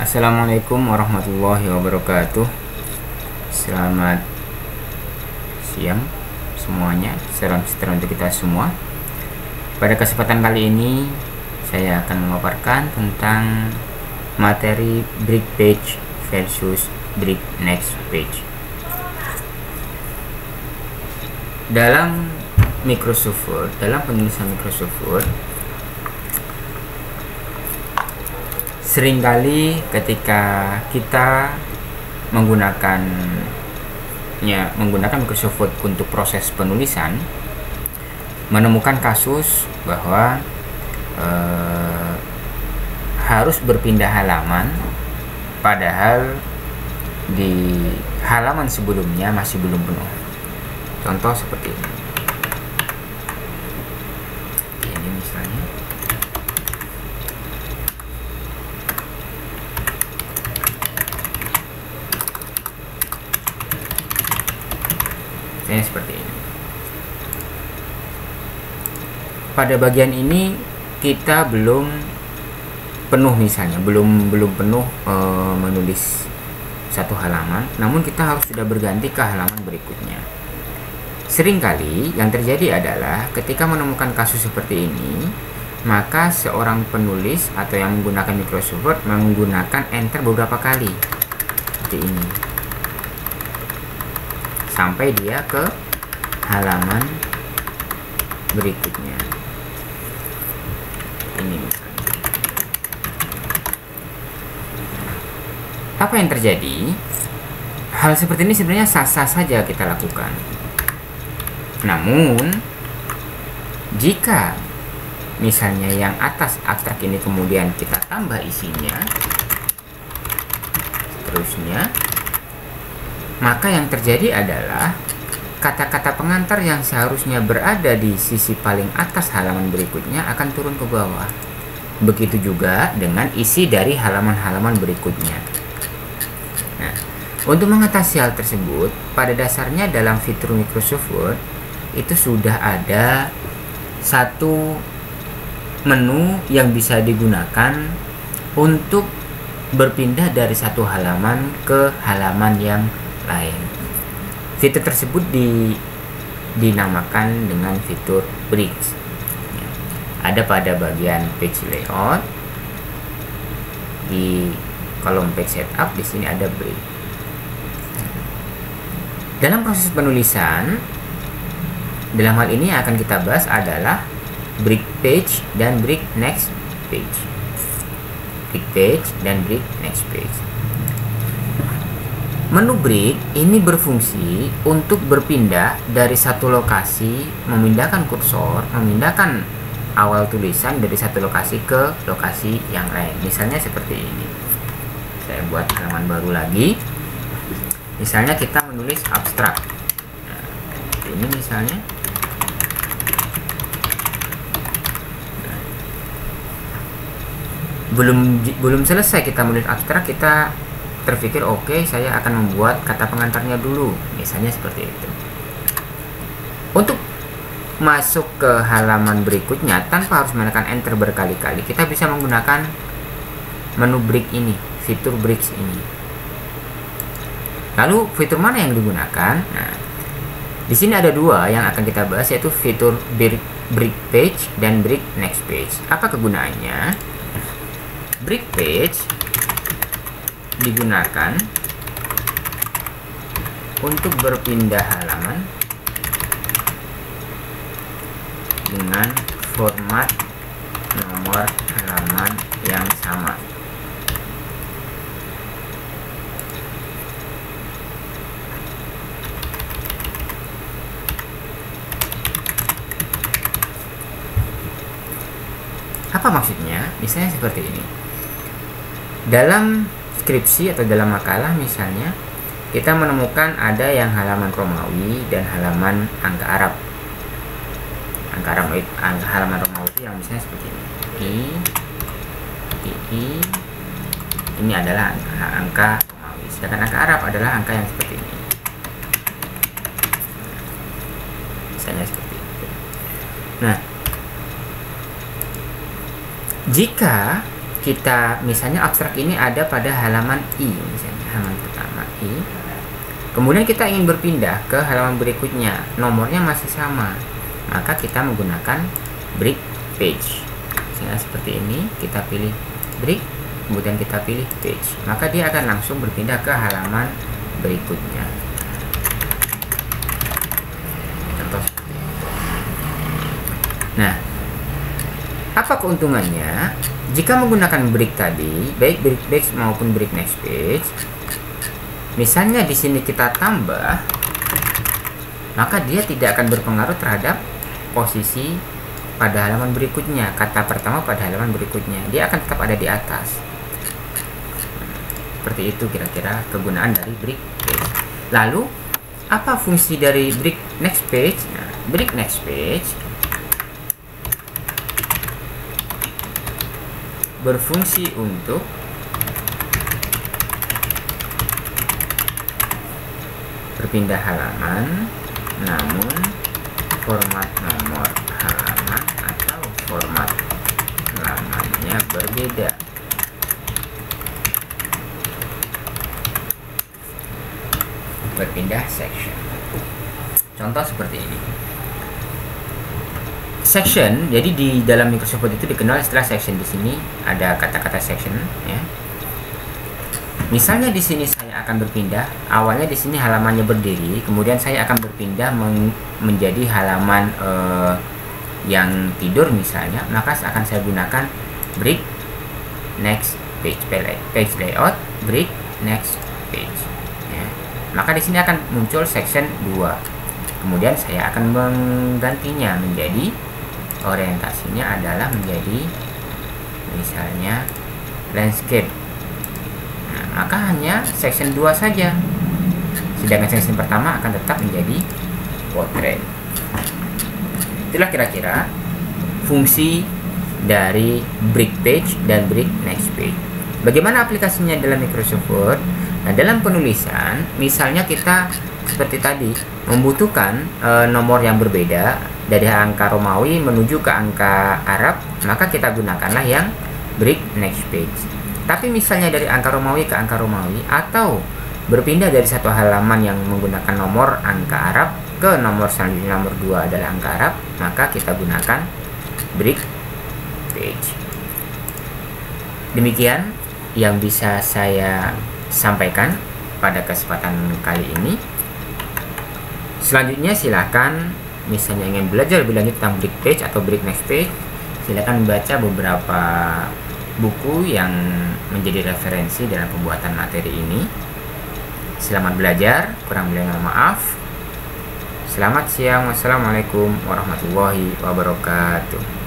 Assalamualaikum warahmatullahi wabarakatuh. Selamat siang semuanya. Salam sejahtera untuk kita semua. Pada kesempatan kali ini saya akan memaparkan tentang materi break page versus break next page. Dalam Microsoft Word, dalam penulisan Microsoft Word, seringkali ketika kita menggunakan Microsoft Word untuk proses penulisan, menemukan kasus bahwa harus berpindah halaman, padahal di halaman sebelumnya masih belum penuh. Contoh seperti ini. Ini misalnya. Seperti ini. Pada bagian ini kita belum penuh, misalnya belum penuh menulis satu halaman, namun kita harus sudah berganti ke halaman berikutnya. Seringkali yang terjadi adalah ketika menemukan kasus seperti ini, maka seorang penulis atau yang menggunakan Microsoft Word menggunakan enter beberapa kali seperti ini, sampai dia ke halaman berikutnya. Ini misalnya. Apa yang terjadi? Hal seperti ini sebenarnya sah-sah saja kita lakukan. Namun, jika misalnya yang atas abstrak ini kemudian kita tambah isinya, seterusnya, maka yang terjadi adalah kata-kata pengantar yang seharusnya berada di sisi paling atas halaman berikutnya akan turun ke bawah. Begitu juga dengan isi dari halaman-halaman berikutnya. Nah, untuk mengatasi hal tersebut, pada dasarnya dalam fitur Microsoft Word itu sudah ada satu menu yang bisa digunakan untuk berpindah dari satu halaman ke halaman yang lain. Fitur tersebut dinamakan dengan fitur bridge. Ada pada bagian page layout, di kolom page setup, di sini ada bridge. Dalam proses penulisan, dalam hal ini yang akan kita bahas adalah break page dan break next page. Break page dan break next page. Menu break ini berfungsi untuk berpindah dari satu lokasi, memindahkan kursor, memindahkan awal tulisan dari satu lokasi ke lokasi yang lain. Misalnya seperti ini. Saya buat halaman baru lagi. Misalnya kita menulis abstrak. Nah, ini misalnya. Belum selesai kita menulis abstrak, kita terpikir oke, saya akan membuat kata pengantarnya dulu, misalnya seperti itu. Untuk masuk ke halaman berikutnya tanpa harus menekan enter berkali-kali, kita bisa menggunakan menu break ini, fitur break ini. Lalu fitur mana yang digunakan? Nah, di sini ada dua yang akan kita bahas, yaitu fitur break page dan break next page. Apa kegunaannya? Break page digunakan untuk berpindah halaman dengan format nomor halaman yang sama. Apa maksudnya? Misalnya seperti ini. Dalam skripsi atau dalam makalah misalnya, kita menemukan ada yang halaman Romawi dan halaman angka Arab. Halaman Romawi yang misalnya seperti ini. Ini adalah angka Romawi, sedangkan angka Arab adalah angka yang seperti ini. Misalnya seperti itu. Nah, jika kita misalnya abstrak ini ada pada halaman I, misalnya halaman pertama I, kemudian kita ingin berpindah ke halaman berikutnya, nomornya masih sama, maka kita menggunakan break page. Misalnya seperti ini, kita pilih break, kemudian kita pilih page, maka dia akan langsung berpindah ke halaman berikutnya. Contoh. Nah, apa keuntungannya jika menggunakan break tadi, baik break page maupun break next page? Misalnya di sini kita tambah, maka dia tidak akan berpengaruh terhadap posisi pada halaman berikutnya, kata pertama pada halaman berikutnya, dia akan tetap ada di atas. Seperti itu kira-kira kegunaan dari break page. Lalu apa fungsi dari break next page? Nah, break next page berfungsi untuk berpindah halaman, namun format nomor halaman atau format halamannya berbeda. Berpindah section. Contoh seperti ini. Section, jadi di dalam Microsoft Word itu dikenal istilah section. Di sini ada kata-kata section, ya. Misalnya di sini saya akan berpindah, awalnya di sini halamannya berdiri, kemudian saya akan berpindah menjadi halaman yang tidur misalnya, maka akan saya gunakan break next page, page layout, break next page. Ya. Maka di sini akan muncul section 2. Kemudian saya akan menggantinya menjadi orientasinya adalah menjadi misalnya landscape. Nah, maka hanya section 2 saja. Sedangkan section pertama akan tetap menjadi portrait. Itulah kira-kira fungsi dari break page dan break next page. Bagaimana aplikasinya dalam Microsoft Word? Nah, dalam penulisan, misalnya kita seperti tadi membutuhkan nomor yang berbeda dari angka Romawi menuju ke angka Arab, maka kita gunakanlah yang break next page. Tapi misalnya dari angka Romawi ke angka Romawi, atau berpindah dari satu halaman yang menggunakan nomor angka Arab ke nomor selanjutnya, nomor 2 adalah angka Arab, maka kita gunakan break page. Demikian yang bisa saya sampaikan pada kesempatan kali ini. Selanjutnya silakan, misalnya ingin belajar lebih lanjut tentang break page atau break next page, silakan baca beberapa buku yang menjadi referensi dalam pembuatan materi ini. Selamat belajar, kurang lebihnya mohon maaf. Selamat siang, wassalamualaikum warahmatullahi wabarakatuh.